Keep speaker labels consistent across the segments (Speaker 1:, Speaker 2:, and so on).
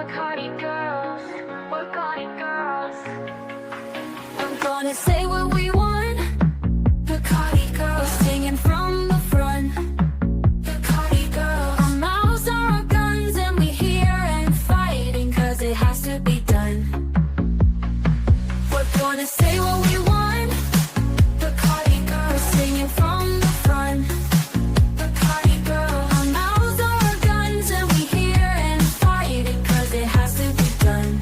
Speaker 1: Cardi Girls, we're Cardi Girls. I'm gonna say what we want. The Cardi Girls, singing from the front. The Cardi Girls. Our mouths are our guns and we here and fighting 'cause it has to be done. We're gonna say what we want. The Cardi Girls, singing from the front. The Cardi Girls. Our mouths are our guns and we here and fighting 'cause it has to be done.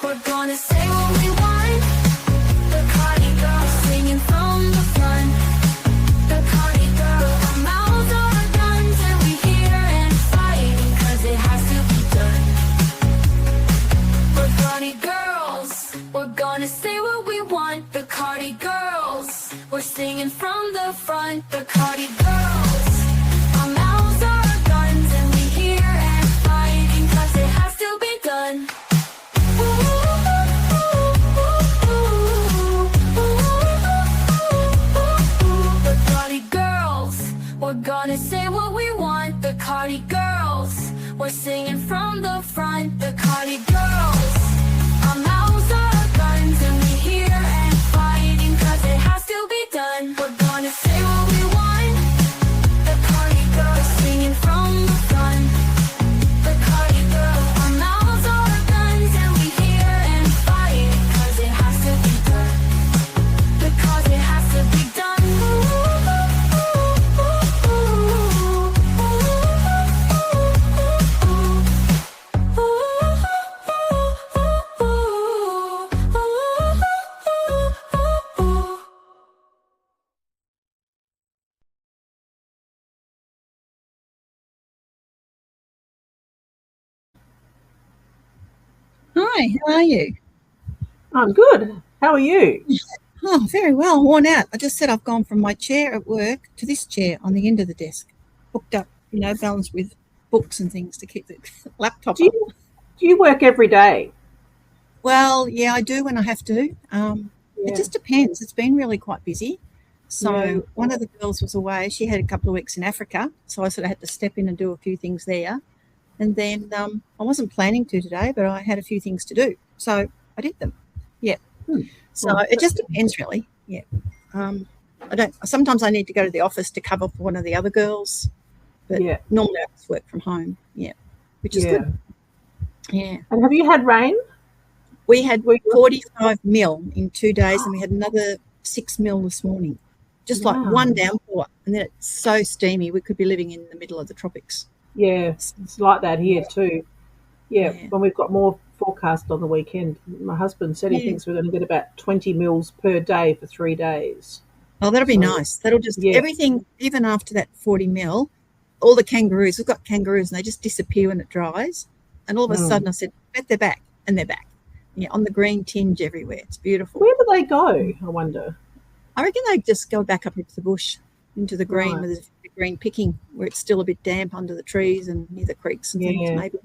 Speaker 1: We're gonna say what we want. The Cardi Girls, singing from the front. The Cardi Girls. Our mouths are our guns and we here and fighting 'cause it has to be done. We're Cardi Girls. We're gonna say what we want. The Cardi Girls. We're singing from the front. The Cardi Girls. Our mouths are our guns and we here and fighting 'cause it has to be done. The Cardi Girls. We're gonna say what we want. The Cardi Girls. We're singing from the front. The Cardi Girls. Our mouths are our guns and we here and fighting 'cause it has to be done. We're gonna say what we want. The Cardi Girls, singing from the front. The Cardi Girls. Our mouths are our guns and we here and fighting 'cause it has to be done. Because it has to be done.
Speaker 2: Hi, how are you?
Speaker 3: I'm good. How are you?
Speaker 2: Oh, very well, worn out. I just said I've gone from my chair at work to this chair on the end of the desk, hooked up, balanced with books and things to keep the laptop
Speaker 3: Do
Speaker 2: up.
Speaker 3: you work every day?
Speaker 2: Well, yeah, I do when I have to. It just depends. It's been really quite busy. So one of the girls was away. She had a couple of weeks in Africa, so I sort of had to step in and do a few things there. And then I wasn't planning to today, but I had a few things to do, so I did them. Yeah. So it just depends, really. Yeah. I don't. Sometimes I need to go to the office to cover for one of the other girls, but normally I just work from home. Yeah, which is good. Yeah.
Speaker 3: And have you had rain?
Speaker 2: We had 45 mil in 2 days, and we had another 6 mil this morning. Just like one downpour, and then it's so steamy. We could be living in the middle of the tropics.
Speaker 3: Yeah, it's like that here too. Yeah, when we've got more forecast on the weekend. My husband said he thinks we're going to get about 20 mils per day for 3 days.
Speaker 2: Oh, that'll be nice. That'll just everything, even after that 40 mil, all the kangaroos, we've got kangaroos and they just disappear when it dries. And all of a sudden I said, bet they're back, and they're back. Yeah, on the green tinge everywhere. It's beautiful.
Speaker 3: Where do they go, I wonder?
Speaker 2: I reckon they just go back up into the bush, into the green, where there's green picking, where it's still a bit damp under the trees and near the creeks and things maybe.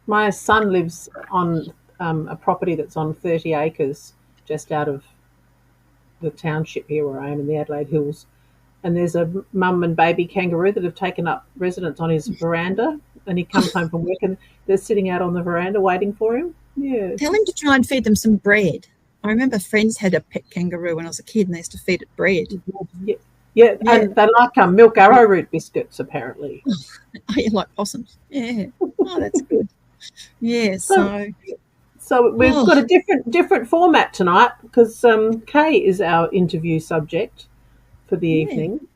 Speaker 3: My son lives on a property that's on 30 acres just out of the township here where I am in the Adelaide Hills. And there's a mum and baby kangaroo that have taken up residence on his veranda, and he comes home from work and they're sitting out on the veranda waiting for him. Yeah.
Speaker 2: Tell him to try and feed them some bread. I remember friends had a pet kangaroo when I was a kid and they used to feed it bread.
Speaker 3: Yeah, and they like milk arrowroot biscuits apparently.
Speaker 2: Oh, you like possums? Yeah. Oh, that's good. Yeah, so
Speaker 3: we've got a different format tonight because Kay is our interview subject for the evening,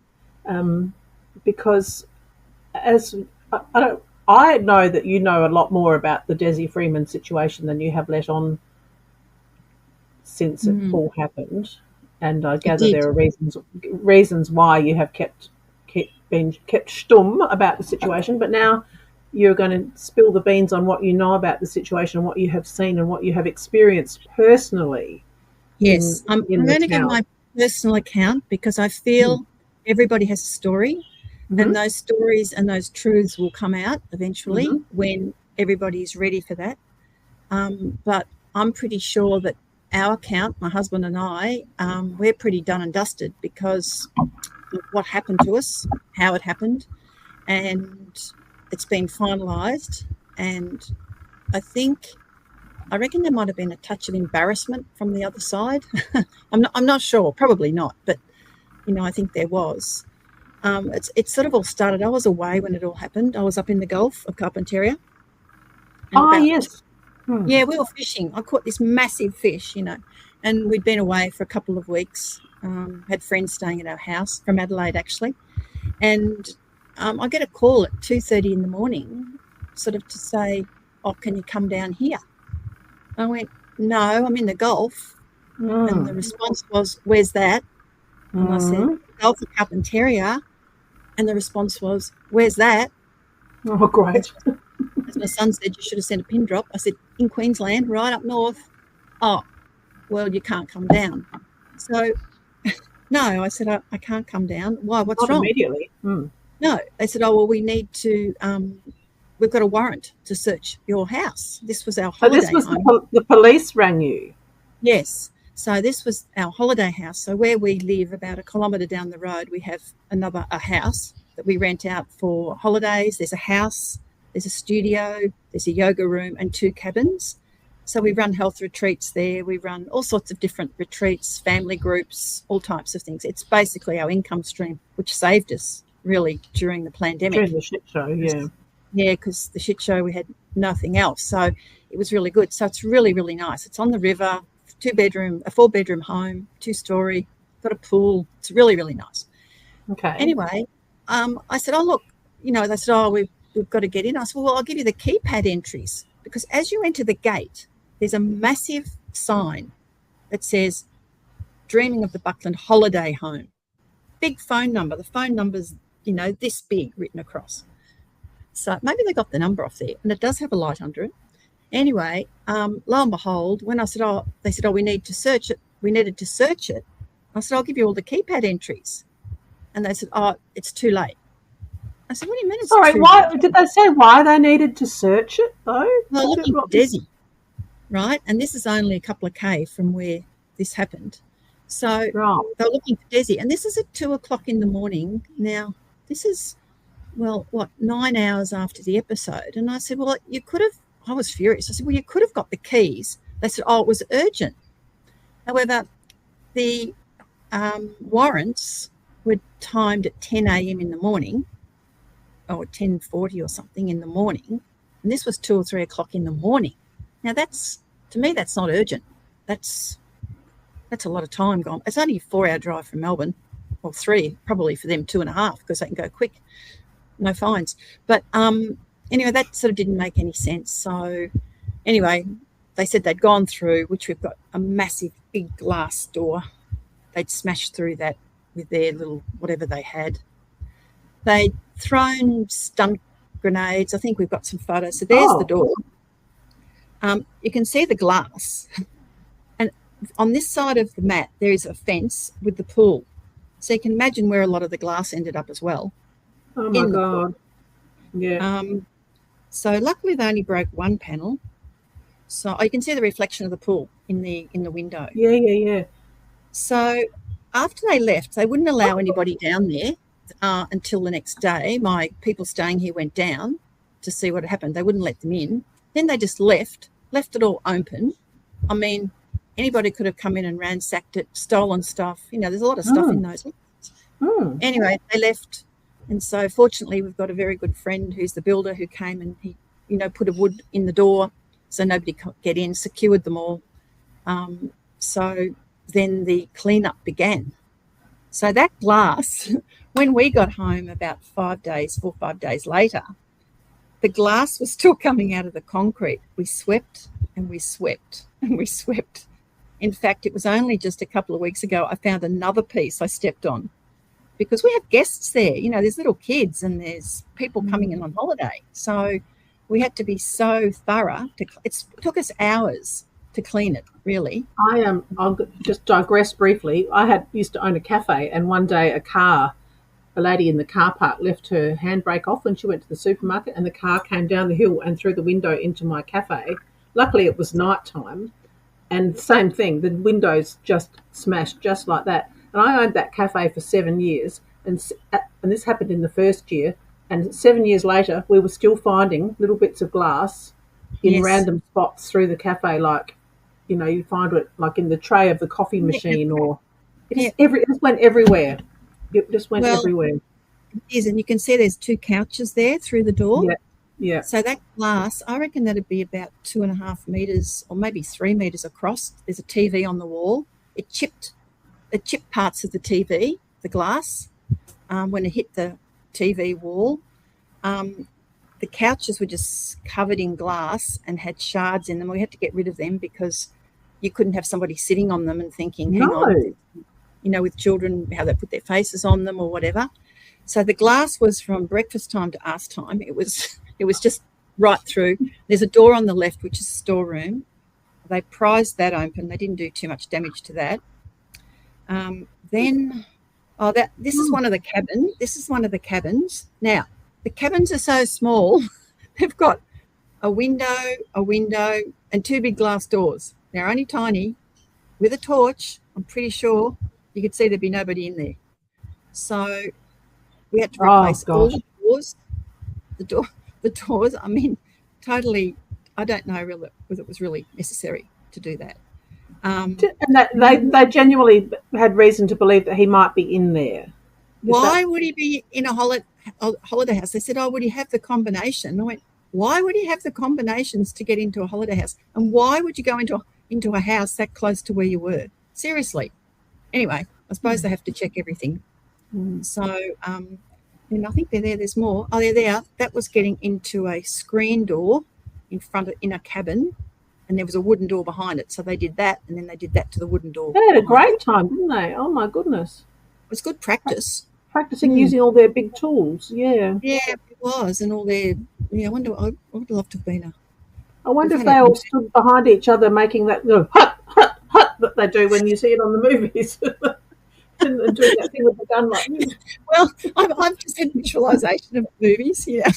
Speaker 3: because as I know that you know a lot more about the Desi Freeman situation than you have let on since it all happened, and I gather there are reasons why you have been kept stum about the situation, but now you're going to spill the beans on what you know about the situation, what you have seen and what you have experienced personally.
Speaker 2: Yes, I'm going to give my personal account because I feel everybody has a story, and those stories and those truths will come out eventually when everybody's ready for that. But I'm pretty sure that our account, my husband and I, we're pretty done and dusted because of what happened to us, how it happened, and it's been finalised. And I reckon there might have been a touch of embarrassment from the other side. I'm not sure, probably not, but I think there was. It sort of all started. I was away when it all happened. I was up in the Gulf of Carpentaria.
Speaker 3: Yes.
Speaker 2: Yeah, we were fishing. I caught this massive fish, and we'd been away for a couple of weeks. Had friends staying at our house from Adelaide, actually. And I get a call at 2:30 in the morning, sort of to say, "Oh, can you come down here?" I went, "No, I'm in the Gulf." And the response was, "Where's that?" And I said, "Gulf of Carpentaria." And the response was, "Where's that?"
Speaker 3: Oh, great.
Speaker 2: As my son said, "You should have sent a pin drop." I said, "In Queensland, right up north." "Oh, well, you can't come down." So, no, I said, I can't come down. Why? What's
Speaker 3: Not
Speaker 2: wrong?
Speaker 3: immediately.
Speaker 2: No, they said, "Oh, well, we need to, we've got a warrant to search your house." This was our
Speaker 3: So
Speaker 2: holiday
Speaker 3: this was
Speaker 2: home.
Speaker 3: the police rang you?
Speaker 2: Yes. So this was our holiday house. So where we live, about a kilometre down the road, we have a house that we rent out for holidays. There's a house, there's a studio, there's a yoga room and 2 cabins. So we run health retreats there. We run all sorts of different retreats, family groups, all types of things. It's basically our income stream, which saved us really during the pandemic.
Speaker 3: During the shit show, yeah.
Speaker 2: Yeah, because the shit show, we had nothing else. So it was really good. So it's really, really nice. It's on the river, a 4-bedroom home, 2-story, got a pool. It's really, really nice.
Speaker 3: Okay.
Speaker 2: Anyway, I said, "Oh, look," they said, "Oh, we've got to get in." I said, "Well, I'll give you the keypad entries, because as you enter the gate, there's a massive sign that says, 'Dreaming of the Buckland Holiday Home.' Big phone number. The phone number's, this big written across. So maybe they got the number off there, and it does have a light under it. Anyway, lo and behold, when I said, they said, we need to search it. We needed to search it. I said, "I'll give you all the keypad entries." And they said, "Oh, it's too late." I said, "What do you mean it's
Speaker 3: All right,
Speaker 2: too
Speaker 3: why
Speaker 2: late?"
Speaker 3: did they say why they needed to search it though?
Speaker 2: Well, looking for Desi, right? And this is only a couple of K from where this happened. So
Speaker 3: Right.
Speaker 2: they're looking for Desi. And this is at 2:00 in the morning. Now, this is, 9 hours after the episode. And I said, "Well, you could have," I was furious. I said, "Well, you could have got the keys." They said, "Oh, it was urgent." However, the warrants were timed at 10 a.m. in the morning, or 10:40 or something in the morning. And this was 2 or 3 o'clock in the morning. Now, to me, that's not urgent. That's a lot of time gone. It's only a 4-hour drive from Melbourne, or 3, probably for them 2.5, because they can go quick. No fines. But anyway, that sort of didn't make any sense. So anyway, they said they'd gone through, which we've got a massive big glass door. They'd smashed through that with their little whatever they had. They'd thrown stun grenades. I think we've got some photos. So there's the door. You can see the glass. And on this side of the mat, there is a fence with the pool. So you can imagine where a lot of the glass ended up as well.
Speaker 3: Oh my God. Yeah.
Speaker 2: So luckily they only broke one panel. So you can see the reflection of the pool in the window.
Speaker 3: Yeah.
Speaker 2: So after they left, they wouldn't allow anybody down there until the next day. My people staying here went down to see what had happened. They wouldn't let them in. Then they just left it all open. I mean, anybody could have come in and ransacked it, stolen stuff. There's a lot of stuff in those. Anyway, they left. And so fortunately, we've got a very good friend who's the builder who came and he, put a wood in the door so nobody could get in, secured them all. So then the cleanup began. So that glass, when we got home about 4 or 5 days later, the glass was still coming out of the concrete. We swept and we swept and we swept. In fact, it was only just a couple of weeks ago I found another piece I stepped on, because we have guests there. There's little kids and there's people coming in on holiday. So we had to be so thorough. It took us hours to clean it, really.
Speaker 3: I'll just digress briefly. I used to own a cafe, and one day a lady in the car park left her handbrake off when she went to the supermarket, and the car came down the hill and through the window into my cafe. Luckily, it was night time. And same thing, the windows just smashed just like that. And I owned that cafe for 7 years, and this happened in the first year. And 7 years later, we were still finding little bits of glass in
Speaker 2: Yes.
Speaker 3: random spots through the cafe, like, you know, you find it like in the tray of the coffee machine, or it just went everywhere. It just went everywhere.
Speaker 2: It is, and you can see there's 2 couches there through the door.
Speaker 3: Yeah, yeah.
Speaker 2: So that glass, I reckon that'd be about 2.5 meters or maybe 3 meters across. There's a TV on the wall. It chipped parts of the TV, the glass, when it hit the TV wall. The couches were just covered in glass and had shards in them. We had to get rid of them because you couldn't have somebody sitting on them and thinking, hang on, you know, with children, how they put their faces on them or whatever. So the glass was from breakfast time to us time. It was just right through. There's a door on the left, which is a storeroom. They prized that open. They didn't do too much damage to that. This is one of the cabins. This is one of the cabins. Now, the cabins are so small. They've got a window, and 2 big glass doors. They're only tiny. With a torch, I'm pretty sure you could see there'd be nobody in there. So we had to replace all the doors. The doors, I mean, totally, I don't know really whether it was really necessary to do that.
Speaker 3: And that they genuinely had reason to believe that he might be in there.
Speaker 2: Why would he be in a holiday house? They said, oh, would he have the combination? I went, why would he have the combinations to get into a holiday house? And why would you go into a house that close to where you were? Seriously. Anyway, I suppose they have to check everything. So, and I think they're there. There's more. Oh, they're there. That was getting into a screen door in a cabin, and there was a wooden door behind it. So they did that, and then they did that to the wooden door.
Speaker 3: They had a great time, didn't they? Oh, my goodness.
Speaker 2: It was good practice.
Speaker 3: Practicing using all their big tools, yeah.
Speaker 2: Yeah, it was, and all their. Yeah, I would love to have been
Speaker 3: I wonder if they all stood behind each other making that little hut, hut, hut that they do when you see it on the movies. And doing that thing with the gun like this.
Speaker 2: Well, I've just had visualisation of movies, yeah.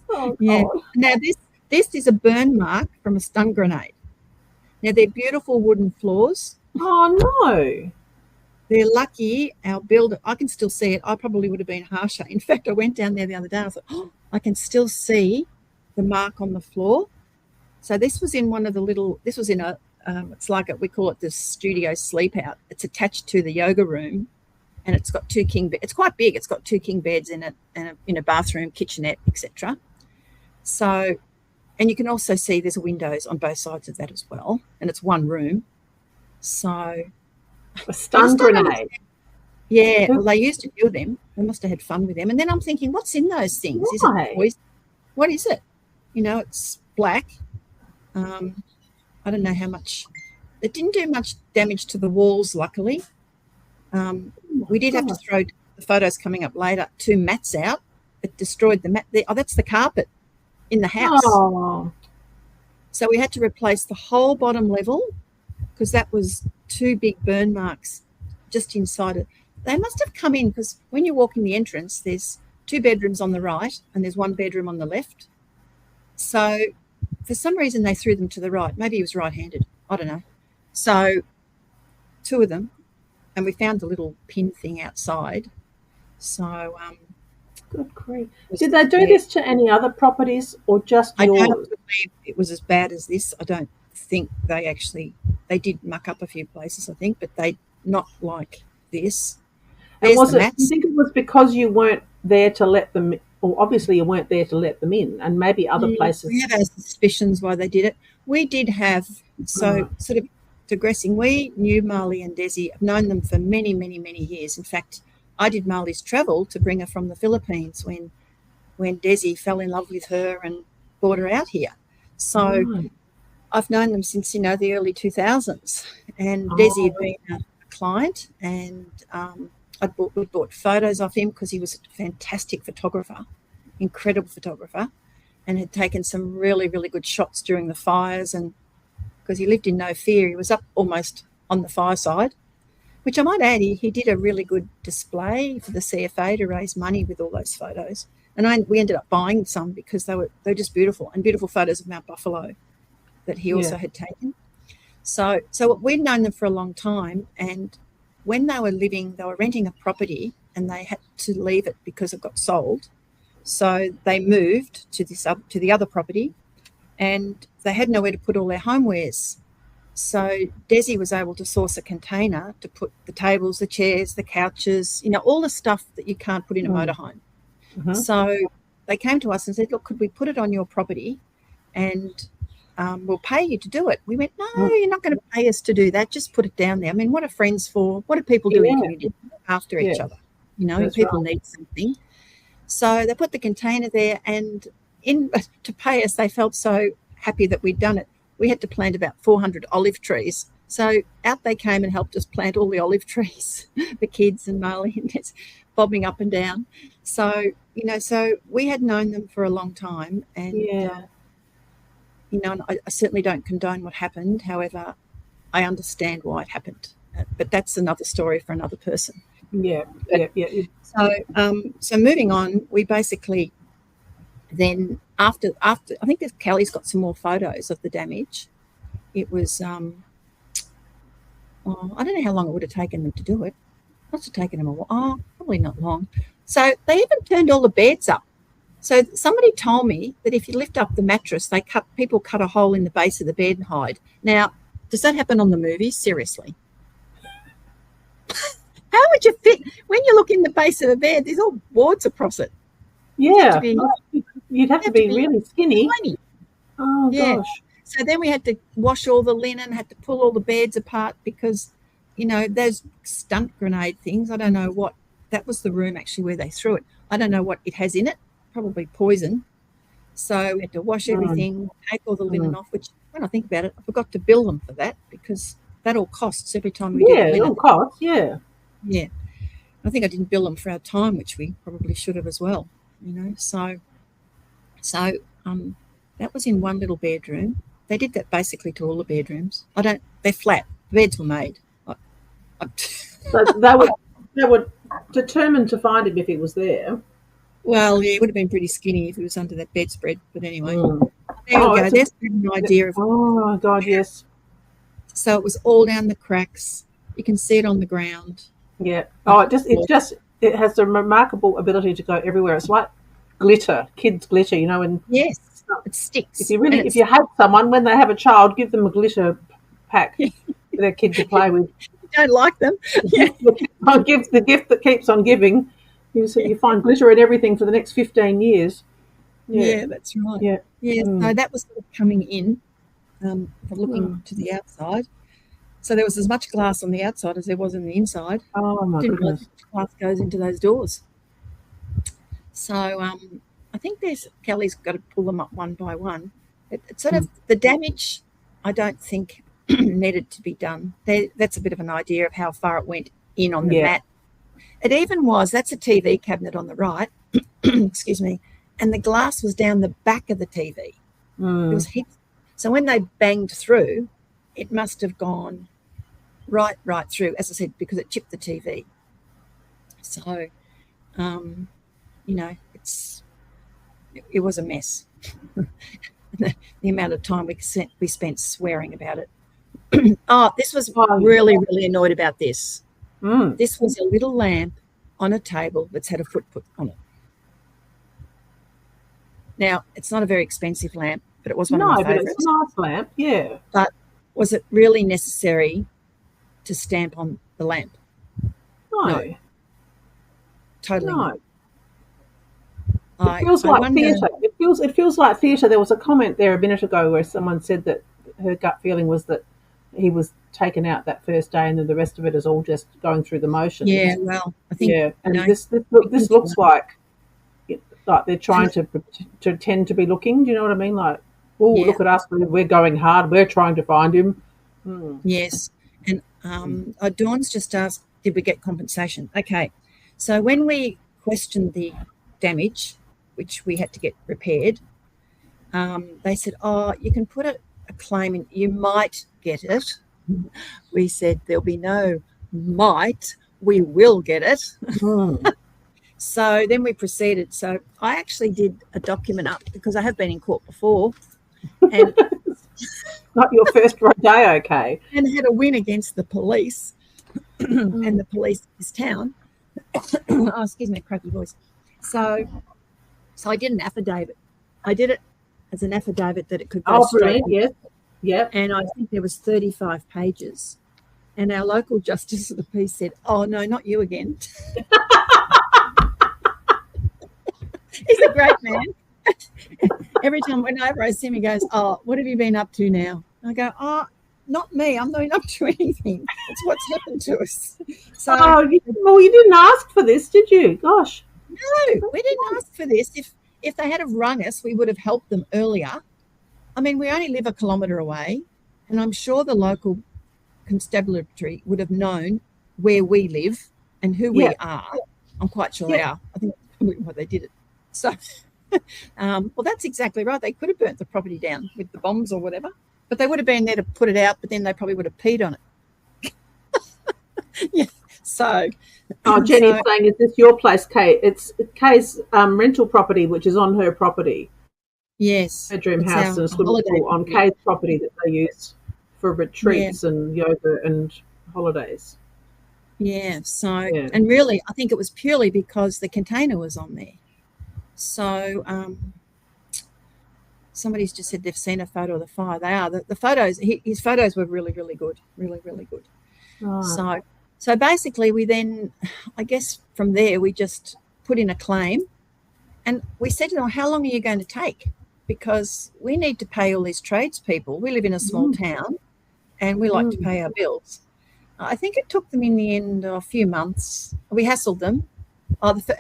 Speaker 3: Oh,
Speaker 2: yeah.
Speaker 3: God.
Speaker 2: Now, this is a burn mark from a stun grenade. Now, they're beautiful wooden floors.
Speaker 3: Oh, no.
Speaker 2: They're lucky. Our builder, I can still see it. I probably would have been harsher. In fact, I went down there the other day and I thought, oh, I can still see the mark on the floor. So this was in it's like we call it the studio sleep out. It's attached to the yoga room, and it's got 2 king beds. It's quite big. It's got 2 king beds in it, and a bathroom, kitchenette, etc. So, and you can also see there's windows on both sides of that as well, and it's one room. So,
Speaker 3: a stun grenade.
Speaker 2: Yeah, well, they used to do them. They must have had fun with them. And then I'm thinking, what's in those things?
Speaker 3: Why?
Speaker 2: Is it poison? What is it? You know, it's black. I don't know how much. It didn't do much damage to the walls, luckily. We did have to throw the photos coming up later 2 mats out. It destroyed the mat. That's the carpet in the house.
Speaker 3: Oh.
Speaker 2: So we had to replace the whole bottom level because that was 2 big burn marks just inside it. They must have come in because when you walk in the entrance, there's 2 bedrooms on the right and there's 1 bedroom on the left. So for some reason they threw them to the right. Maybe he was right-handed. I don't know. So 2 of them, and we found the little pin thing outside. So
Speaker 3: good grief. Did they do this to any other properties or just yours?
Speaker 2: I don't believe it was as bad as this. I don't think they did muck up a few places, I think, but they not like this.
Speaker 3: And was it, you think it was because you weren't there to let them, or obviously you weren't there to let them in, and maybe other places?
Speaker 2: We have our suspicions why they did it. We did have, sort of digressing, we knew Marley and Desi. I've known them for many, many, many years. In fact, I did Marley's travel to bring her from the Philippines when Desi fell in love with her and brought her out here. So I've known them since, the early 2000s. And Desi had been a client, and we bought photos of him because he was a fantastic photographer, incredible photographer, and had taken some really, really good shots during the fires. And because he lived in no fear, he was up almost on the fireside, which I might add, he did a really good display for the CFA to raise money with all those photos. And we ended up buying some because they were just beautiful, and beautiful photos of Mount Buffalo that he also had taken. So we'd known them for a long time, and when they were renting a property, and they had to leave it because it got sold. So they moved to the other property, and they had nowhere to put all their homewares. So Desi was able to source a container to put the tables, the chairs, the couches, all the stuff that you can't put in a motorhome.
Speaker 3: Mm-hmm.
Speaker 2: So they came to us and said, look, could we put it on your property and we'll pay you to do it? We went, no, you're not going to pay us to do that. Just put it down there. I mean, what are friends for? What do people do in community? After each other? People need something. So they put the container there, and to pay us, they felt so happy that we'd done it. We had to plant about 400 olive trees. So out they came and helped us plant all the olive trees, the kids and Marley, and it's bobbing up and down. So, so we had known them for a long time, and, and I certainly don't condone what happened. However, I understand why it happened, but that's another story for another person.
Speaker 3: Yeah.
Speaker 2: So moving on, we basically then after I think that Kelly's got some more photos of the damage. It was I don't know how long it would have taken them to do it. Must have taken them a while. Probably not long. So they even turned all the beds up. So somebody told me that if you lift up the mattress, people cut a hole in the base of the bed and hide. Now, does that happen on the movies? Seriously. How would you fit when you look in the base of a bed? There's all boards across it.
Speaker 3: Yeah, you'd have to be really skinny.
Speaker 2: Tiny.
Speaker 3: Oh gosh!
Speaker 2: So then we had to wash all the linen, had to pull all the beds apart because, those stunt grenade things. I don't know what that was. The room actually where they threw it. I don't know what it has in it. Probably poison. So we had to wash everything, take all the linen off. Which, when I think about it, I forgot to bill them for that because that all costs every time we did it.
Speaker 3: Yeah, it all costs. Yeah.
Speaker 2: Yeah, I think I didn't bill them for our time, which we probably should have as well. So that was in one little bedroom. They did that basically to all the bedrooms. They're flat. The beds were made.
Speaker 3: So they were determined to find him if he was there.
Speaker 2: Well, yeah, he would have been pretty skinny if he was under that bedspread. But anyway, there you go. There's an idea of.
Speaker 3: Oh God, yes.
Speaker 2: So it was all down the cracks. You can see it on the ground.
Speaker 3: Yeah. Oh, it has a remarkable ability to go everywhere. It's like glitter, kids' glitter, and
Speaker 2: yes, it sticks.
Speaker 3: If you hate someone when they have a child, give them a glitter pack for their kid to play with.
Speaker 2: You don't like them. Yeah.
Speaker 3: Give the gift that keeps on giving. You find glitter in everything for the next 15 years.
Speaker 2: Yeah, that's right.
Speaker 3: Yeah.
Speaker 2: Yeah. So that was sort of coming in, looking to the outside. So there was as much glass on the outside as there was on the inside.
Speaker 3: Oh my goodness!
Speaker 2: Glass goes into those doors. So I think Kelly's got to pull them up one by one. It's sort of the damage. I don't think needed to be done. That's a bit of an idea of how far it went in on the mat. It even that's a TV cabinet on the right. Excuse me, and the glass was down the back of the TV. It was heaps. So when they banged through, it must have gone right through, as I said, because it chipped the TV. So, it was a mess. The amount of time we spent swearing about it. This was really, really annoyed about this. This was a little lamp on a table that's had a foot put on it. Now, it's not a very expensive lamp, but it was one of my favourites.
Speaker 3: No, but it's a nice lamp, yeah.
Speaker 2: But was it really necessary to stamp on the lamp?
Speaker 3: No.
Speaker 2: Totally
Speaker 3: no.
Speaker 2: Not.
Speaker 3: It feels like theatre. It feels like theatre. There was a comment there a minute ago where someone said that her gut feeling was that he was taken out that first day and then the rest of it is all just going through the motions.
Speaker 2: Yeah, well, I think...
Speaker 3: Yeah, and this looks like they're trying to pretend to be looking. Do you know what I mean? Like, look at us. We're going hard. We're trying to find him.
Speaker 2: Yes. And Dawn's just asked, did we get compensation? Okay. So when we questioned the damage, which we had to get repaired, they said, you can put a claim in. You might get it. We said, there'll be no might. We will get it. So then we proceeded. So I actually did a document up because I have been in court before. And
Speaker 3: Not your first rodeo, Kay.
Speaker 2: and had a win against the police and the police of this town. Oh, excuse me, cracky voice. So I did an affidavit. I did it as an affidavit that it could go straight.
Speaker 3: Brilliant, yes. Yep.
Speaker 2: And I think there was 35 pages. And our local justice of the peace said, "Oh, no, not you again." He's a great man. Every time whenever I see him, he goes, "Oh, what have you been up to now?" I go, "Oh, not me. I'm not up to anything. It's what's happened to us." So,
Speaker 3: you didn't ask for this, did you? Gosh.
Speaker 2: no, we didn't ask for this. If they had have rung us, we would have helped them earlier. I mean, we only live a kilometre away, and I'm sure the local constabulary would have known where we live and who we are. I'm quite sure they are. I think that's probably why they did it. So, well, that's exactly right. They could have burnt the property down with the bombs or whatever, but they would have been there to put it out, but then they probably would have peed on it. Yeah. So,
Speaker 3: Jenny's saying, is this your place, Kay? It's Kay's rental property, which is on her property.
Speaker 2: Yes.
Speaker 3: Bedroom house and a swimming pool on Kay's property that they use for retreats and yoga and holidays.
Speaker 2: Yeah. So, and really, I think it was purely because the container was on there. So, somebody's just said they've seen a photo of the fire. They are. The photos, his photos were really, really good. Really, really good. Oh. So basically we then, I guess from there, we just put in a claim and we said to them, "How long are you going to take? Because we need to pay all these tradespeople. We live in a small town and we like to pay our bills." I think it took them in the end a few months. We hassled them.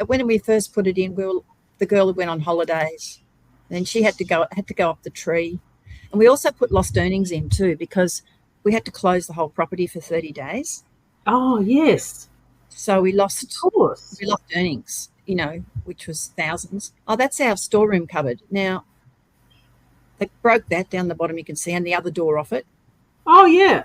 Speaker 2: When we first put it in, the girl went on holidays. Then she had to go up the tree. And we also put lost earnings in too, because we had to close the whole property for 30 days.
Speaker 3: Oh, yes.
Speaker 2: So we lost earnings, which was thousands. Oh, that's our storeroom cupboard. Now, they broke that down the bottom, you can see, and the other door off it.
Speaker 3: Oh, yeah.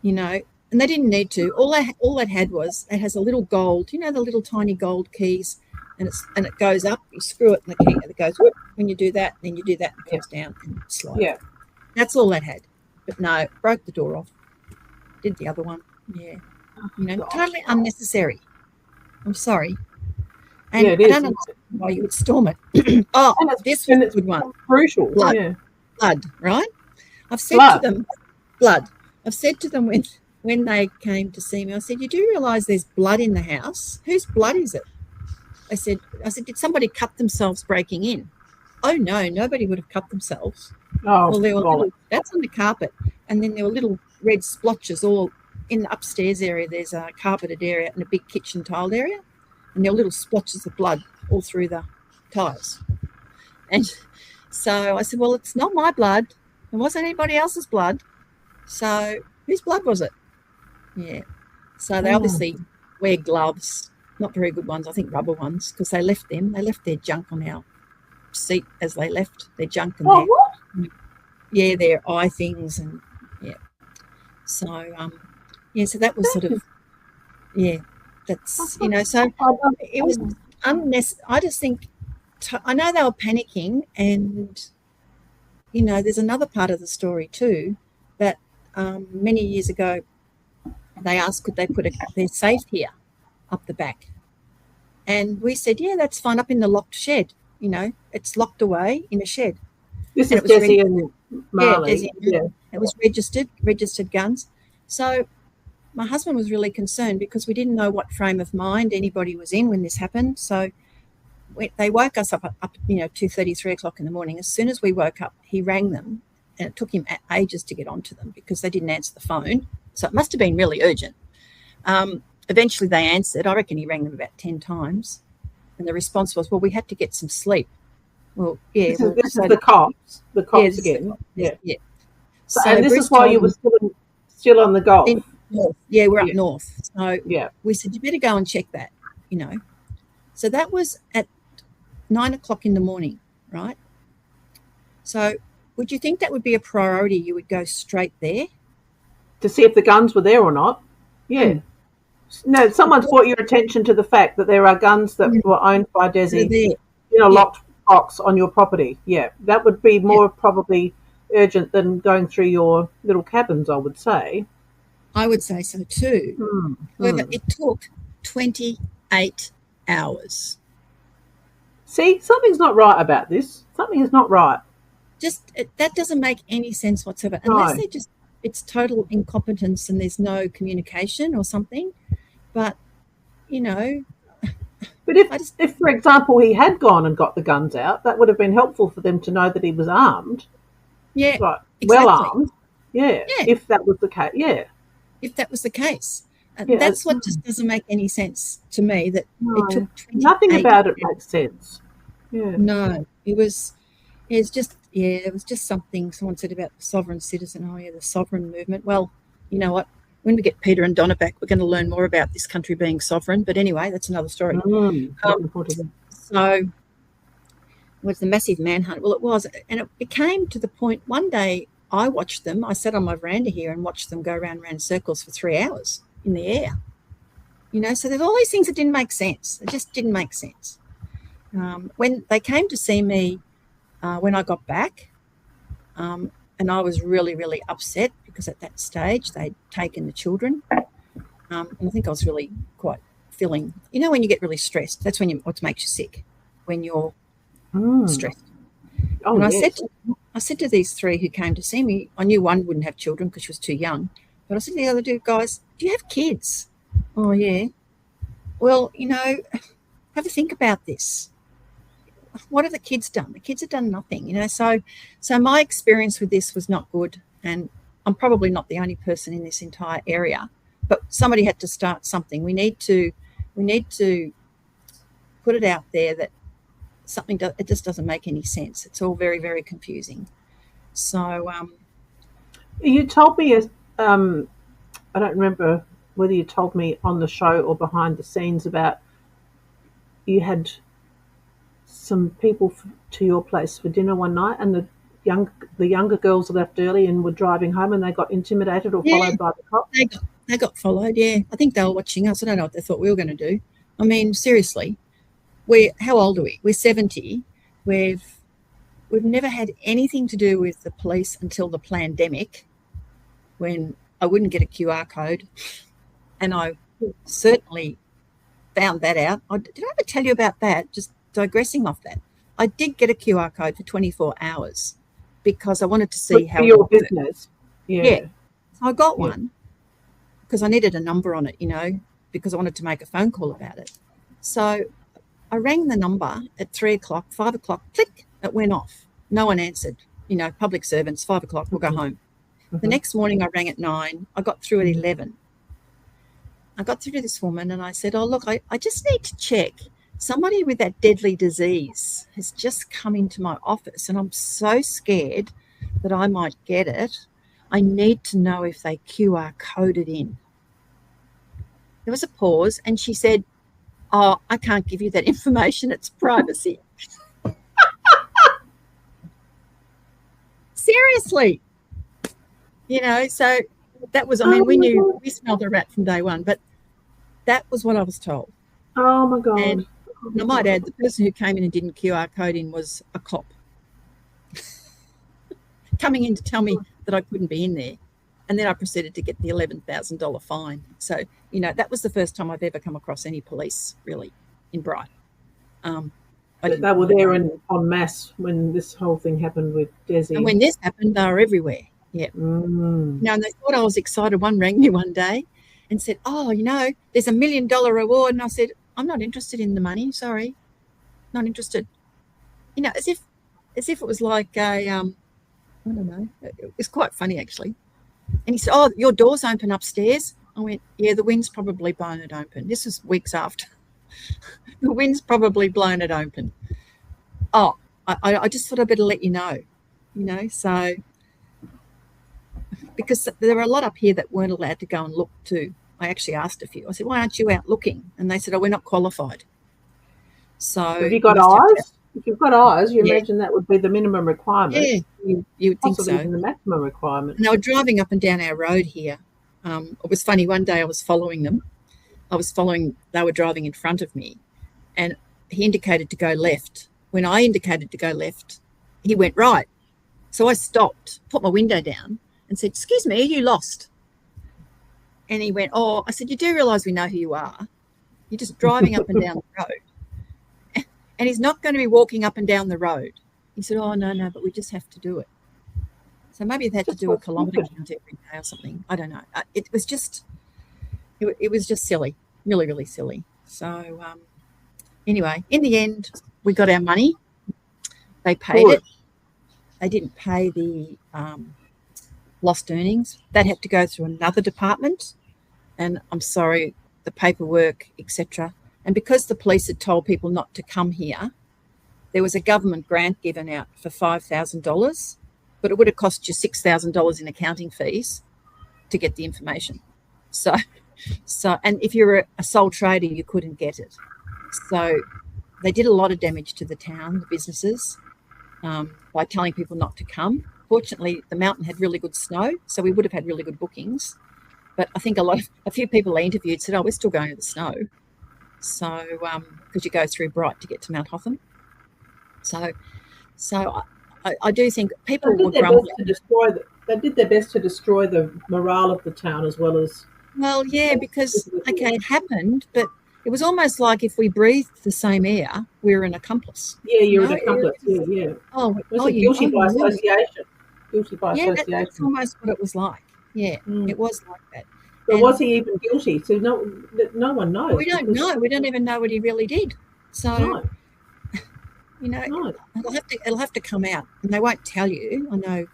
Speaker 2: And they didn't need to. All it had was, it has a little gold, the little tiny gold keys, and it goes up, you screw it, and the key, it goes, whoop, when you do that, then you do that, and it comes down and slides. Yeah. That's all that had. But no, broke the door off. Did the other one. Yeah. Totally unnecessary. I'm sorry. And I don't know why you would storm it. This was a good one.
Speaker 3: Crucial.
Speaker 2: Blood, right? I've said to them when they came to see me, I said, "You do realise there's blood in the house? Whose blood is it?" I said, "Did somebody cut themselves breaking in?" "Oh, no, nobody would have cut themselves."
Speaker 3: Oh,
Speaker 2: well, that's on the carpet. And then there were little red splotches all in the upstairs area. There's a carpeted area and a big kitchen tiled area. And there were little splotches of blood all through the tiles. And so I said, "Well, it's not my blood. It wasn't anybody else's blood. So whose blood was it?" Yeah. So they obviously wear gloves, not very good ones, I think rubber ones, because they left their junk on our seat as they left, their junk and their eye things and so so that was sort of that's so it was unnecessary. I just think I know they were panicking, and there's another part of the story too that many years ago they asked could they put their safe here up the back, and we said that's fine, up in the locked shed. It's locked away in a shed.
Speaker 3: This is Desi and Marley.
Speaker 2: It was registered guns. So my husband was really concerned because we didn't know what frame of mind anybody was in when this happened. So they woke us up 2:30, 3 o'clock in the morning. As soon as we woke up, he rang them, and it took him ages to get onto them because they didn't answer the phone. So it must have been really urgent. Eventually they answered. I reckon he rang them about 10 times. And the response was, "Well, we had to get some sleep." Well,
Speaker 3: This is the cops. The cops again. Yeah. So and this is why you were still on the Gulf.
Speaker 2: We're up north. So we said, "You better go and check that." So that was at 9 o'clock in the morning, right? So would you think that would be a priority? You would go straight there
Speaker 3: to see if the guns were there or not? Yeah. No, someone's brought your attention to the fact that there are guns that were owned by Desi in a locked box on your property. Yeah, that would be more probably urgent than going through your little cabins, I would say.
Speaker 2: I would say so too. However, it took 28 hours.
Speaker 3: See, something's not right about this. Something is not right.
Speaker 2: That doesn't make any sense whatsoever.
Speaker 3: No.
Speaker 2: Unless it's total incompetence and there's no communication or something. But, you know.
Speaker 3: But if, for example, he had gone and got the guns out, that would have been helpful for them to know that he was armed.
Speaker 2: Yeah.
Speaker 3: Right.
Speaker 2: Exactly.
Speaker 3: Well armed. Yeah. If that was the case. Yeah.
Speaker 2: If that was the case.
Speaker 3: Yeah,
Speaker 2: that's what just doesn't make any sense to me, that it took 28
Speaker 3: nothing about it makes sense. Yeah.
Speaker 2: No. It was just something someone said about the sovereign citizen. Oh, yeah, the sovereign movement. Well, you know what? When we get Peter and Donna back, we're going to learn more about this country being sovereign. But anyway, that's another story. So was the massive manhunt. Well, it was. And it came to the point one day I watched them. I sat on my veranda here and watched them go round circles for 3 hours in the air. You know, so there's all these things that didn't make sense. It just didn't make sense. When they came to see me when I got back, and I was really, really upset because at that stage they'd taken the children. And I think I was really quite feeling, you know, when you get really stressed, that's when what makes you sick, when you're stressed.
Speaker 3: Oh,
Speaker 2: and
Speaker 3: yes.
Speaker 2: I said to these three who came to see me, I knew one wouldn't have children because she was too young, but I said to the other two guys, do you have kids? Oh, yeah. Well, you know, have a think about this. What have the kids done? The kids have done nothing, you know. So my experience with this was not good, and I'm probably not the only person in this entire area, but somebody had to start something. We need to put it out there that it just doesn't make any sense. It's all very, very confusing. So
Speaker 3: you told me, I don't remember whether you told me on the show or behind the scenes about you had some people to your place for dinner one night, and the younger girls left early and were driving home, and they got intimidated or followed by the cops.
Speaker 2: They got followed. Yeah, I think they were watching us. I don't know what they thought we were going to do. I mean, seriously, how old are we? We're 70. We've never had anything to do with the police until the pandemic, when I wouldn't get a QR code, and I certainly found that out. Did I ever tell you about that? Just digressing off that, I did get a QR code for 24 hours because I wanted to see how
Speaker 3: your business. Yeah.
Speaker 2: So I got one because I needed a number on it, you know, because I wanted to make a phone call about it. So I rang the number at 3 o'clock, 5 o'clock, click, it went off. No one answered. You know, public servants, 5 o'clock, we'll go home. The next morning I rang at 9. I got through at 11. I got through to this woman and I said, oh, look, I just need to check. Somebody with that deadly disease has just come into my office and I'm so scared that I might get it. I need to know if they QR coded in. There was a pause and she said, oh, I can't give you that information. It's privacy. Seriously. You know, so that was, I mean, we smelled a rat from day one, but that was what I was told.
Speaker 3: Oh, my God.
Speaker 2: And I might add, the person who came in and didn't QR code in was a cop coming in to tell me that I couldn't be in there. And then I proceeded to get the $11,000 fine. So, you know, that was the first time I've ever come across any police, really, in Bright.
Speaker 3: But they were there en masse when this whole thing happened with Desi.
Speaker 2: And when this happened, they were everywhere. Yeah. Now, and they thought I was excited. One rang me one day and said, oh, you know, there's $1 million reward. And I said, I'm not interested in the money. Sorry. Not interested. You know, as if it was like a, I don't know. It was quite funny, actually. And he said, oh, your door's open upstairs. I went, yeah, the wind's probably blown it open. This was weeks after. The wind's probably blown it open. Oh, I just thought I'd better let you know, so because there were a lot up here that weren't allowed to go and look too. I actually asked a few. I said, why aren't you out looking? And they said, oh, we're not qualified. So
Speaker 3: have you got eyes? If you've got eyes, you imagine that would be the minimum requirement.
Speaker 2: Yeah, you would think so.
Speaker 3: Even the maximum requirement.
Speaker 2: And they were driving up and down our road here. It was funny. One day I was following them. They were driving in front of me, and he indicated to go left. When I indicated to go left, he went right. So I stopped, put my window down and said, "Excuse me, are you lost?" And he went, "Oh," I said, "You do realise we know who you are. You're just driving up and down the road." And he's not going to be walking up and down the road. He said, "Oh, no, but we just have to do it." So maybe they had to do a kilometre count every day or something. I don't know. It was just silly, really, really silly. So anyway, in the end, we got our money. They paid it. They didn't pay the lost earnings. That had to go through another department. And I'm sorry, the paperwork, etc. And because the police had told people not to come here, there was a government grant given out for $5,000, but it would have cost you $6,000 in accounting fees to get the information. So, and if you're a sole trader, you couldn't get it. So they did a lot of damage to the town, the businesses, by telling people not to come. Fortunately, the mountain had really good snow, so we would have had really good bookings. But I think a few people I interviewed said, "Oh, we're still going to the snow." So, because you go through Bright to get to Mount Hotham. So I do think people were grumbling.
Speaker 3: They did their best to destroy the morale of the town as well as.
Speaker 2: Well, yeah, because okay, it happened, but it was almost like if we breathed the same air, we were an accomplice.
Speaker 3: Yeah, you're an accomplice. Yeah.
Speaker 2: Oh,
Speaker 3: guilty by association. Guilty by association.
Speaker 2: That's almost what it was like. Yeah, it was like that.
Speaker 3: But was he even guilty? So no one knows.
Speaker 2: We don't know. We don't even know what he really did. So,
Speaker 3: no.
Speaker 2: It'll have to come out, and they won't tell you. I know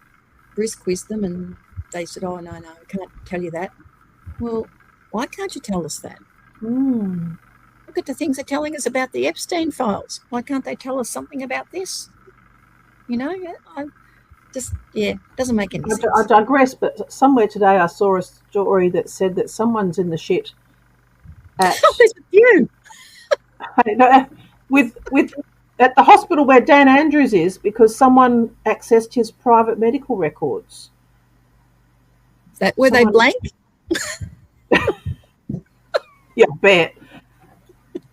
Speaker 2: Bruce quizzed them, and they said, "Oh, no, we can't tell you that." Well, why can't you tell us that? Look at the things they're telling us about the Epstein files. Why can't they tell us something about this? It doesn't make any sense.
Speaker 3: I digress, but somewhere today I saw a story that said that someone's in the shit at
Speaker 2: There's a few.
Speaker 3: with at the hospital where Dan Andrews is because someone accessed his private medical records.
Speaker 2: Were they blank?
Speaker 3: Yeah, bet.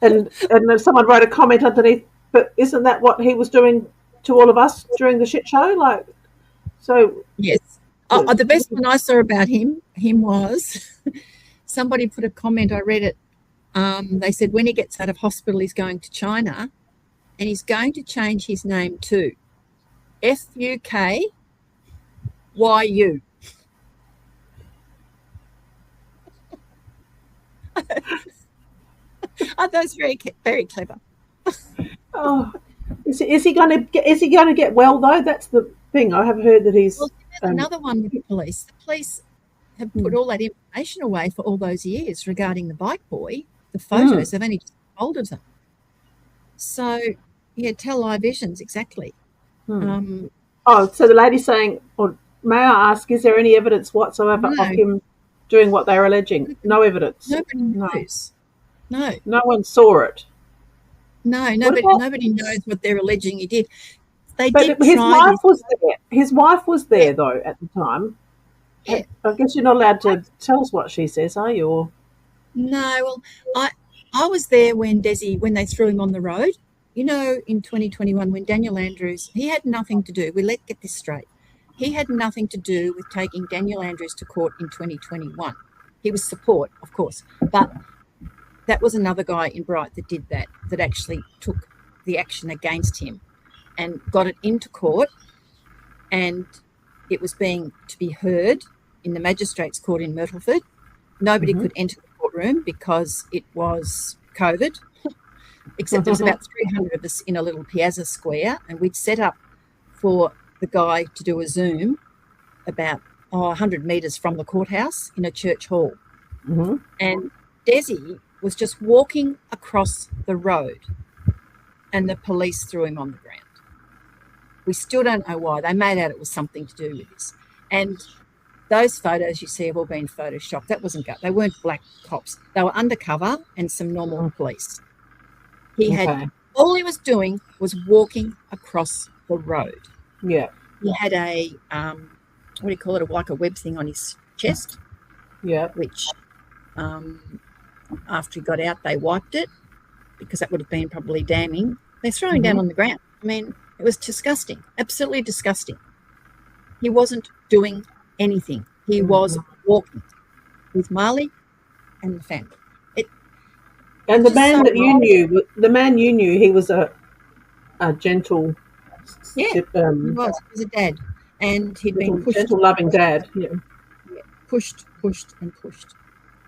Speaker 3: And then someone wrote a comment underneath, but isn't that what he was doing to all of us during the shit show?
Speaker 2: Yes. The best one I saw about him was somebody put a comment, I read it. They said when he gets out of hospital, he's going to China and he's going to change his name to FUKYU. I thought it was very, very clever.
Speaker 3: Oh, is he going to get well though? That's the thing. I have heard that he's.
Speaker 2: Well, another one with the police. The police have put all that information away for all those years regarding the bike boy. The photos have only just hold of them. So yeah, tell live visions exactly.
Speaker 3: So the lady's saying, or may I ask, is there any evidence whatsoever of him doing what they're alleging? No evidence.
Speaker 2: Nobody knows. No.
Speaker 3: No one saw it.
Speaker 2: No, nobody knows what they're alleging he did. His
Speaker 3: wife was there. His wife was there though at the time. Yeah. I guess you're not allowed to tell us what she says, are you? Or...
Speaker 2: No, well, I was there when they threw him on the road. In 2021 when Daniel Andrews, he had nothing to do. Let's get this straight. He had nothing to do with taking Daniel Andrews to court in 2021. He was support, of course, but that was another guy in Bright that did that actually took the action against him and got it into court, and it was to be heard in the magistrates' court in Myrtleford. Nobody could enter the courtroom because it was COVID, except there was about 300 of us in a little piazza square, and we'd set up for the guy to do a Zoom about 100 metres from the courthouse in a church hall. And Desi was just walking across the road and the police threw him on the ground. We still don't know why. They made out it was something to do with this. And those photos you see have all been photoshopped. They weren't black cops. They were undercover and some normal police. All he was doing was walking across the road.
Speaker 3: Yeah.
Speaker 2: He had a, like a web thing on his chest.
Speaker 3: Yeah.
Speaker 2: Which after he got out, they wiped it because that would have been probably damning. They threw him down on the ground. I mean, it was disgusting, absolutely disgusting. He wasn't doing anything. He was walking with Marley and the family.
Speaker 3: And the
Speaker 2: Just
Speaker 3: man
Speaker 2: so
Speaker 3: that you
Speaker 2: wrong.
Speaker 3: knew, he was a gentle,
Speaker 2: Yeah, he was a dad, and he'd been pushed,
Speaker 3: gentle, loving dad. Yeah.
Speaker 2: yeah, pushed, and pushed.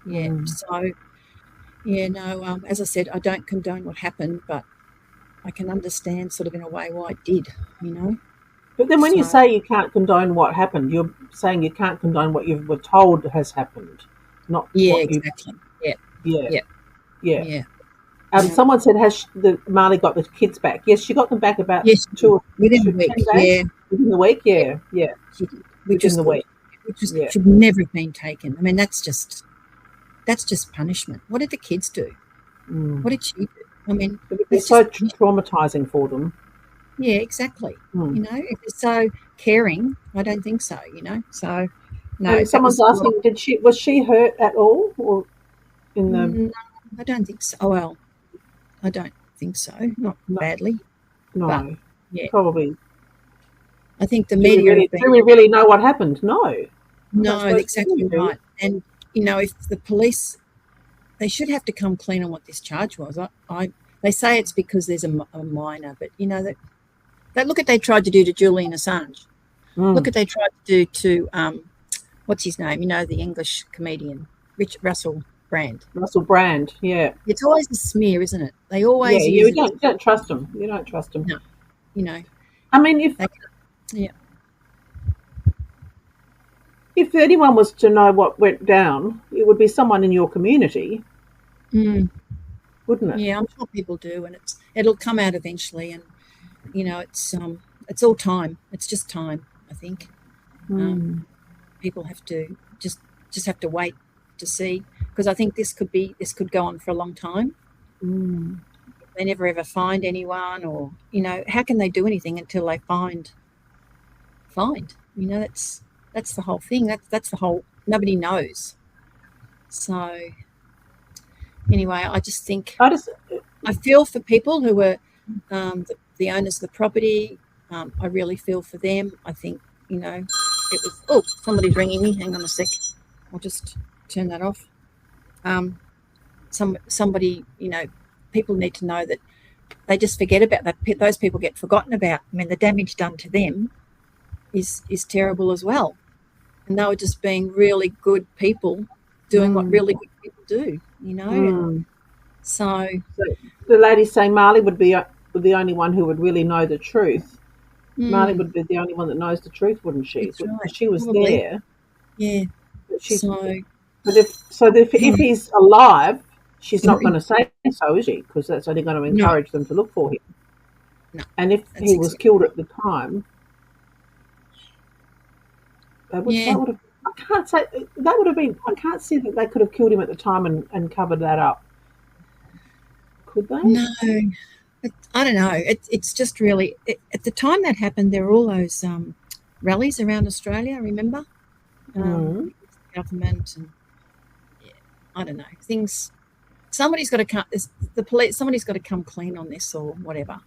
Speaker 2: Yeah.
Speaker 3: Mm.
Speaker 2: So yeah, no. As I said, I don't condone what happened, but I can understand sort of in a way why it did. You know.
Speaker 3: But then when you
Speaker 2: So
Speaker 3: say you can't condone what happened, you're saying you can't condone what you were told has happened, not
Speaker 2: yeah,
Speaker 3: what you.
Speaker 2: exactly. Yeah,
Speaker 3: Yeah,
Speaker 2: yeah,
Speaker 3: yeah.
Speaker 2: yeah. Yeah.
Speaker 3: Someone said, has Marley got the kids back? Yes, she got them back about
Speaker 2: Yes, within a
Speaker 3: 10
Speaker 2: week.
Speaker 3: days.
Speaker 2: Yeah,
Speaker 3: Within the week,
Speaker 2: yeah,
Speaker 3: yeah, yeah.
Speaker 2: she did, which
Speaker 3: Within
Speaker 2: was
Speaker 3: the
Speaker 2: good.
Speaker 3: week,
Speaker 2: Which was
Speaker 3: yeah.
Speaker 2: should never have been taken. I mean, that's just punishment. What did the kids do?
Speaker 3: Mm.
Speaker 2: What did she do? I mean,
Speaker 3: It would be
Speaker 2: that's
Speaker 3: so
Speaker 2: just punishment.
Speaker 3: traumatizing for them.
Speaker 2: Yeah, exactly.
Speaker 3: Mm.
Speaker 2: You know, if they're so caring, I don't think so. You know, so no,
Speaker 3: And
Speaker 2: that
Speaker 3: someone's
Speaker 2: was.
Speaker 3: asking, was she hurt at all, or in the?
Speaker 2: No, I don't think so. Oh, well, I don't think so. Not
Speaker 3: No,
Speaker 2: badly, but
Speaker 3: no,
Speaker 2: yeah,
Speaker 3: probably.
Speaker 2: I think the
Speaker 3: Do we
Speaker 2: media
Speaker 3: really?
Speaker 2: have been.
Speaker 3: Do we really know what happened? No, I don't
Speaker 2: No,
Speaker 3: suppose we
Speaker 2: exactly
Speaker 3: do.
Speaker 2: right. And you know, if the police, they should have to come clean on what this charge was. They say it's because there's a minor, but you know that look at they tried to do to Julian Assange. Look
Speaker 3: Mm.
Speaker 2: at they tried to do to what's his name? You know, the English comedian, Russell Brand.
Speaker 3: Russell Brand, yeah,
Speaker 2: It's always a smear, isn't it? They
Speaker 3: yeah,
Speaker 2: always
Speaker 3: yeah.
Speaker 2: use
Speaker 3: We
Speaker 2: it as
Speaker 3: don't trust them. You don't trust them.
Speaker 2: no, you know.
Speaker 3: I mean, if
Speaker 2: They, yeah.
Speaker 3: if anyone was to know what went down, it would be someone in your community,
Speaker 2: Mm,
Speaker 3: wouldn't it?
Speaker 2: yeah, I'm sure people do, and it'll come out eventually, and you know, it's all time. It's just time, I think.
Speaker 3: Mm.
Speaker 2: People have to just have to wait to see, because I think this could go on for a long time.
Speaker 3: Mm.
Speaker 2: They never ever find anyone, or you know, how can they do anything until they find? You know, that's the whole thing. That's the whole. Nobody knows. So anyway, I just think
Speaker 3: I just,
Speaker 2: I feel for people who were the owners of the property. I really feel for them. I think you know it was. Oh, somebody's ringing me. Hang on a sec. I'll just turn that off. Somebody, you know, people need to know that they just forget about that. Those people get forgotten about. I mean, the damage done to them is terrible as well. And they were just being really good people doing what really good people do, you know. And so,
Speaker 3: so the lady's saying Marley would be the only one who would really know the truth. Marley would be the only one that knows the truth, wouldn't she?
Speaker 2: that's right.
Speaker 3: She was
Speaker 2: Probably.
Speaker 3: there.
Speaker 2: Yeah.
Speaker 3: But she's.
Speaker 2: So,
Speaker 3: But if he's alive, she's not going to say so, is she? Because that's only going to
Speaker 2: no,
Speaker 3: encourage them to look for him.
Speaker 2: no,
Speaker 3: And if
Speaker 2: that's
Speaker 3: he was
Speaker 2: exactly
Speaker 3: killed
Speaker 2: right.
Speaker 3: at the time, that
Speaker 2: Yeah.
Speaker 3: would have. I can't say that would have been. I can't see that they could have killed him at the time and covered that up. Could they?
Speaker 2: No, I don't know. It's just really at the time that happened, there were all those rallies around Australia. Remember, government and yeah, I don't know things. Somebody's got to come. The police. Somebody's got to come clean on this or whatever,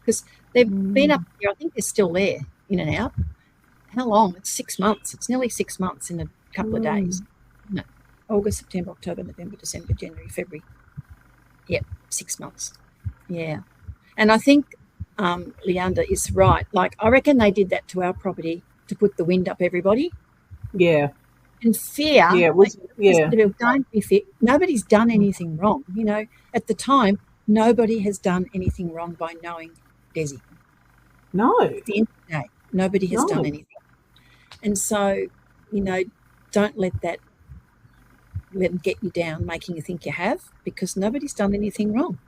Speaker 2: because they've been up here. I think they're still there, in and out. How long? It's 6 months. It's nearly 6 months in a couple of days. No, August, September, October, November, December, January, February. Yep, 6 months. Yeah, and I think Leander is right. Like I reckon they did that to our property to put the wind up everybody.
Speaker 3: Yeah.
Speaker 2: And fear.
Speaker 3: Yeah. It was. Yeah.
Speaker 2: Don't be fear. Nobody's done anything wrong. You know, at the time, nobody has done anything wrong by knowing Desi.
Speaker 3: No.
Speaker 2: At the end of the day, nobody has done anything. And so, you know, don't let them get you down, making you think you have, because nobody's done anything wrong.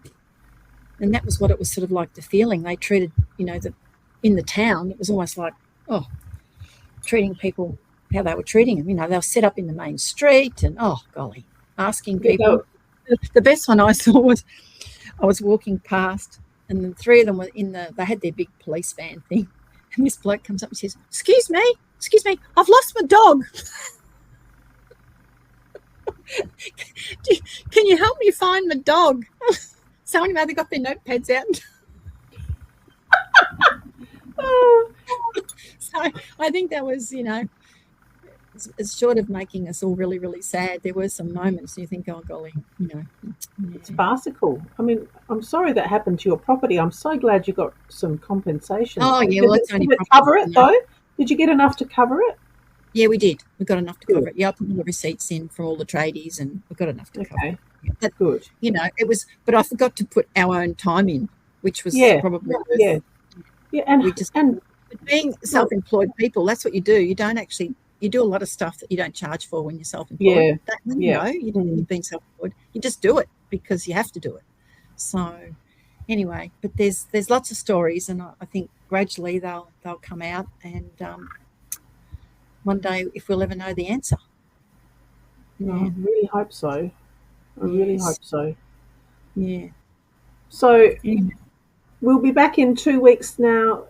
Speaker 2: And that was what it was sort of like the feeling. They treated, you know, in the town, it was almost like, oh, treating people how they were treating them. You know, they were set up in the main street and, oh, golly, asking people. The best one I saw was I was walking past and the three of them were they had their big police van thing. And this bloke comes up and says, excuse me, I've lost my dog. Can you help me find my dog? So anyway, they got their notepads out. So I think that was, it's short of making us all really, really sad. There were some moments you think, oh, golly,
Speaker 3: It's farcical. I mean, I'm sorry that happened to your property. I'm so glad you got some compensation.
Speaker 2: Oh, yeah, well, it's only
Speaker 3: did it cover it, though? Did you get enough to cover it?
Speaker 2: Yeah, we did. We got enough to cover it. Yeah, I put all the receipts in from all the tradies, and we got enough to cover it. But,
Speaker 3: good.
Speaker 2: It was, but I forgot to put our own time in, which was probably
Speaker 3: and
Speaker 2: being self-employed people, that's what you do. You don't actually, you do a lot of stuff that you don't charge for when you're self-employed. You've been self-employed. You just do it because you have to do it. So anyway, but there's lots of stories, and I think gradually they'll come out, and one day, if we'll ever know the answer.
Speaker 3: I really hope so. I really hope so.
Speaker 2: Yeah.
Speaker 3: So we'll be back in 2 weeks now.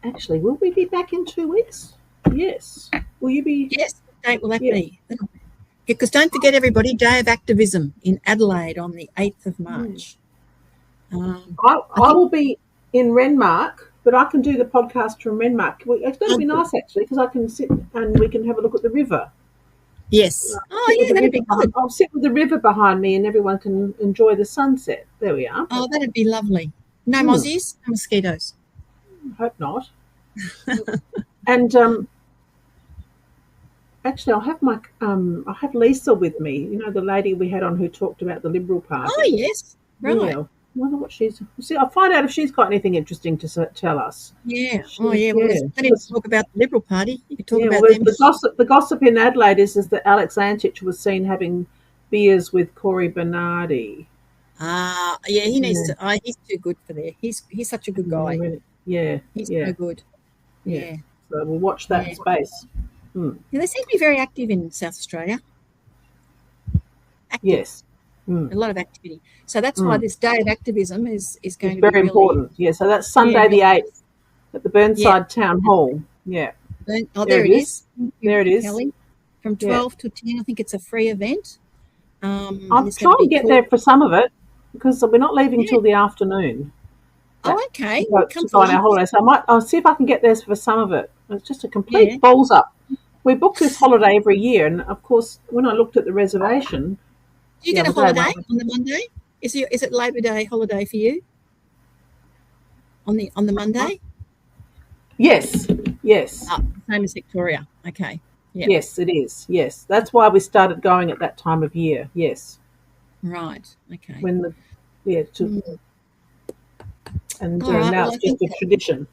Speaker 3: Actually, will we be back in 2 weeks? Yes. Will you be?
Speaker 2: Yes. What date will that be? Because don't forget, everybody, Day of Activism in Adelaide on the 8th of March.
Speaker 3: I will be in Renmark, but I can do the podcast from Renmark. It's going to be nice, actually, because I can sit and we can have a look at the river.
Speaker 2: Yes. That'd be good.
Speaker 3: I'll sit with the river behind me and everyone can enjoy the sunset. There we are.
Speaker 2: Oh, that'd be lovely. No mozzies, no mosquitoes.
Speaker 3: Hope not. And actually, I'll have I have Lisa with me. The lady we had on who talked about the Liberal Party.
Speaker 2: Oh yes, right.
Speaker 3: Yeah. I wonder what I'll find out if she's got anything interesting to tell us.
Speaker 2: Yeah. Well, there's plenty to talk about the Liberal Party. You can talk about them.
Speaker 3: The gossip in Adelaide is that Alex Antich was seen having beers with Corey Bernardi.
Speaker 2: He needs to. He's too good for there. He's such a good guy.
Speaker 3: Yeah.
Speaker 2: He's so good. Yeah.
Speaker 3: So we'll watch that space.
Speaker 2: Yeah, they seem to be very active in South Australia.
Speaker 3: Yes.
Speaker 2: A lot of activity. So that's why this Day of Activism is going to be
Speaker 3: very important. Yeah, so that's Sunday the 8th at the Burnside Town Hall. Yeah.
Speaker 2: There it is.
Speaker 3: There it is.
Speaker 2: Kelly. From 12 to 10, I think it's a free event.
Speaker 3: I'll try and get there for some of it because we're not leaving till the afternoon.
Speaker 2: Oh, okay.
Speaker 3: To go on our holiday. So I'll see if I can get there for some of it. It's just a complete balls up. We book this holiday every year, and of course, when I looked at the reservation,
Speaker 2: do you get a holiday on the Monday? Is it Labor Day holiday for you? On the Monday?
Speaker 3: Yes.
Speaker 2: Same as Victoria. Okay. Yeah.
Speaker 3: Yes, it is. Yes, that's why we started going at that time of year. Yes.
Speaker 2: Right. Okay.
Speaker 3: Now it's just a tradition.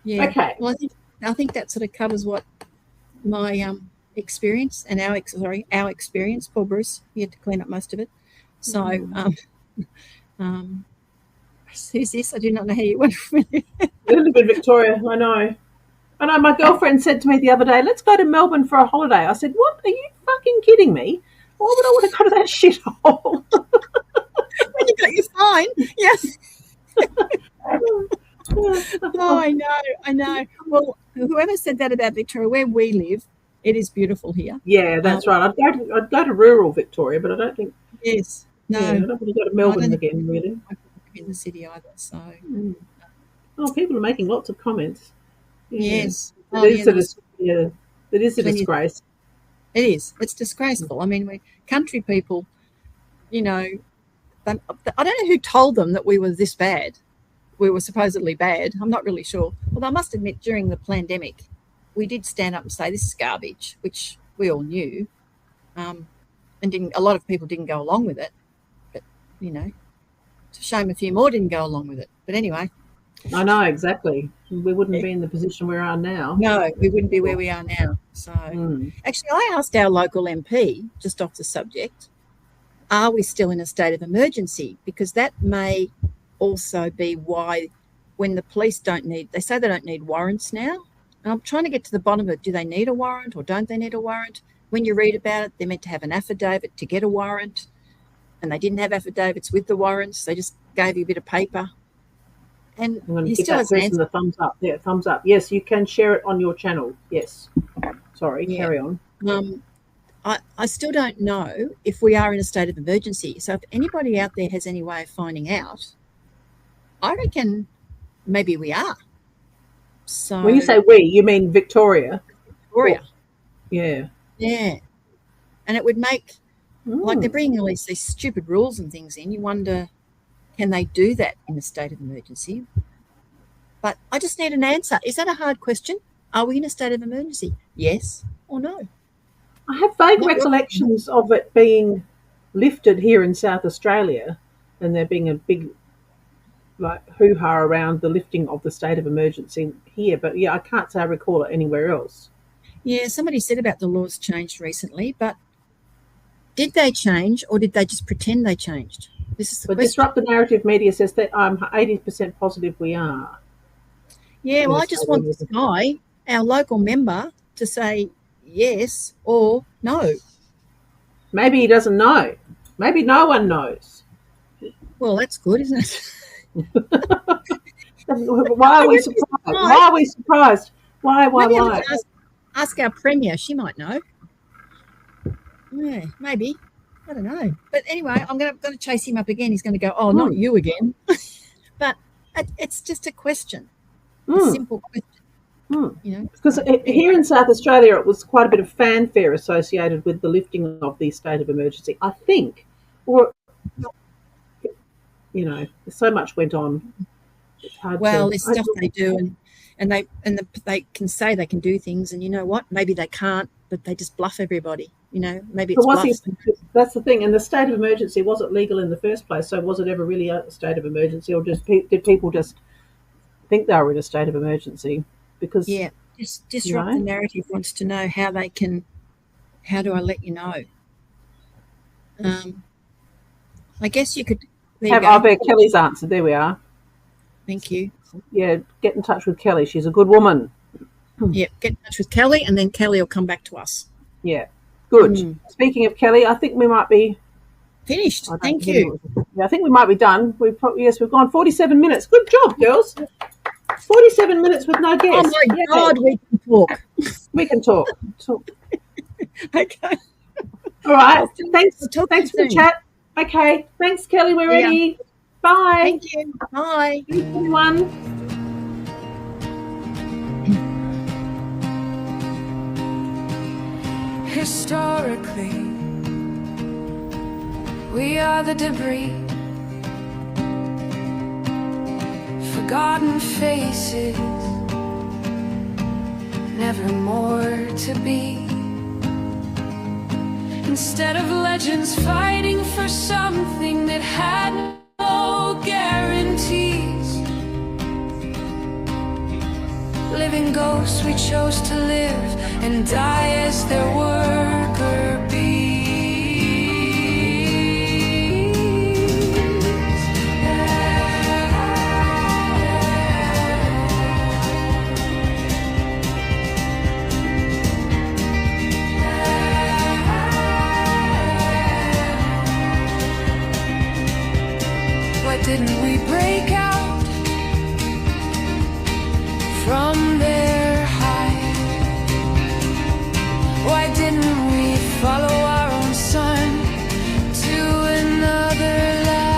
Speaker 2: Yeah.
Speaker 3: Okay.
Speaker 2: Well, I think that sort of covers what my experience and our experience. Poor Bruce, he had to clean up most of it. So, who's this? I do not know how you went from it.
Speaker 3: A little bit, Victoria. I know. My girlfriend said to me the other day, "Let's go to Melbourne for a holiday." I said, "What? Are you fucking kidding me? Why would I want to go to that shithole?"
Speaker 2: When you got your sign, yes. Oh, I know. Well, whoever said that about Victoria, where we live, it is beautiful here.
Speaker 3: Yeah, that's right. I'd go to rural Victoria, but I don't think.
Speaker 2: Yes. No.
Speaker 3: Yeah, I don't want to go to Melbourne again, really.
Speaker 2: I don't live in the city either, so.
Speaker 3: People are making lots of comments.
Speaker 2: Yes.
Speaker 3: It is a disgrace.
Speaker 2: It is. It's disgraceful. I mean, we country people, I don't know who told them that we were this bad. We were supposedly bad. I'm not really sure. Well, I must admit, during the pandemic, we did stand up and say this is garbage, which we all knew, and a lot of people didn't go along with it. But it's a shame a few more didn't go along with it. But anyway,
Speaker 3: I know exactly. We wouldn't be in the position we are now.
Speaker 2: No, we wouldn't be where we are now. So, actually, I asked our local MP, just off the subject, are we still in a state of emergency? Because that may also be why when the police they say they don't need warrants now. And I'm trying to get to the bottom of it. Do they need a warrant or don't they need a warrant? When you read about it, they're meant to have an affidavit to get a warrant. And they didn't have affidavits with the warrants. They just gave you a bit of paper. And
Speaker 3: I'm going to
Speaker 2: he
Speaker 3: give
Speaker 2: still
Speaker 3: that
Speaker 2: hasn't
Speaker 3: person
Speaker 2: answered.
Speaker 3: the thumbs up. Yeah, thumbs up. Yes, you can share it on your channel. Yes. Sorry, carry on.
Speaker 2: I still don't know if we are in a state of emergency. So if anybody out there has any way of finding out, I reckon maybe we are. So
Speaker 3: When you say we, you mean Victoria?
Speaker 2: Victoria,
Speaker 3: Yeah.
Speaker 2: yeah, and it would make like they're
Speaker 3: Mm.
Speaker 2: bringing all these stupid rules and things in. You wonder, can they do that in a state of emergency? But I just need an answer. Is that a hard question? Are we in a state of emergency? Yes or no?
Speaker 3: I have vague
Speaker 2: Not right.
Speaker 3: recollections of it being lifted here in South Australia, and there being a big like hoo-ha around the lifting of the state of emergency here. But yeah, I can't say I recall it anywhere else.
Speaker 2: Yeah, somebody said about the laws changed recently, but did they change or did they just pretend they changed? This is the
Speaker 3: But
Speaker 2: question.
Speaker 3: Disrupt the Narrative Media says that I'm 80% positive we are.
Speaker 2: Yeah,
Speaker 3: in
Speaker 2: well,
Speaker 3: a
Speaker 2: I
Speaker 3: state
Speaker 2: just
Speaker 3: of
Speaker 2: want this
Speaker 3: emergency.
Speaker 2: guy, our local member, to say yes or no.
Speaker 3: Maybe he doesn't know. Maybe no one knows.
Speaker 2: Well, that's good, isn't it?
Speaker 3: Why
Speaker 2: I
Speaker 3: are we
Speaker 2: wouldn't be
Speaker 3: surprised?
Speaker 2: surprised.
Speaker 3: Why are we surprised? Why,
Speaker 2: Maybe I'll have
Speaker 3: why?
Speaker 2: to ask our premier. She might know. Yeah, maybe. I don't know. But anyway, I'm going to chase him up again. He's going to go, oh, not you again. But it's just a question, a
Speaker 3: Mm.
Speaker 2: simple question,
Speaker 3: Mm.
Speaker 2: you know.
Speaker 3: Because
Speaker 2: So,
Speaker 3: here in South Australia, it was quite a bit of fanfare associated with the lifting of the state of emergency, I think. Or, so much went on. It's hard
Speaker 2: well,
Speaker 3: to.
Speaker 2: there's stuff they do, they can say they can do things, and you know what? Maybe they can't, but they just bluff everybody. You know, maybe it's
Speaker 3: But was he?
Speaker 2: bluffs.
Speaker 3: That's the thing. And the state of emergency wasn't legal in the first place. So was it ever really a state of emergency, or did people just think they were in a state of emergency? Because
Speaker 2: Yeah, just Disrupt the Narrative wants to know how they can. How do I let you know? I guess you could. There you
Speaker 3: have
Speaker 2: go.
Speaker 3: I bet Kelly's answered. There we are.
Speaker 2: Thank you.
Speaker 3: Yeah, get in touch with Kelly. She's a good woman.
Speaker 2: Yeah, get in touch with Kelly, and then Kelly will come back to us.
Speaker 3: Yeah, good. Speaking of Kelly, I think we might be
Speaker 2: Finished. Thank you.
Speaker 3: Yeah, I think we might be done. We've gone 47 minutes. Good job, girls. 47 minutes with no guests.
Speaker 2: Oh my God, we can talk.
Speaker 3: We can talk.
Speaker 2: Okay.
Speaker 3: All right. Thanks
Speaker 2: Talk
Speaker 3: for the
Speaker 2: soon.
Speaker 3: chat. Okay. Thanks, Kelly. We're
Speaker 2: Yeah.
Speaker 3: ready. Bye.
Speaker 2: Thank you. Bye.
Speaker 3: Thanks, everyone.
Speaker 1: Historically, we are the debris, forgotten faces, never more to be. Instead of legends fighting for something that had no guarantees, living ghosts we chose to live and die as their worker bees. Why didn't we break out from their hide? Why didn't we follow our own sun to another life?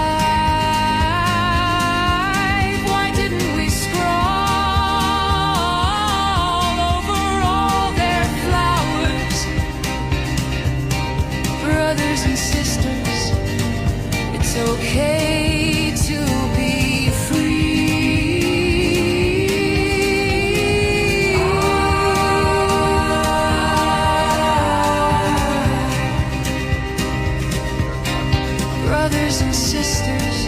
Speaker 1: Why didn't we scroll over all their flowers? Brothers and sisters, it's okay to be free. Brothers and sisters,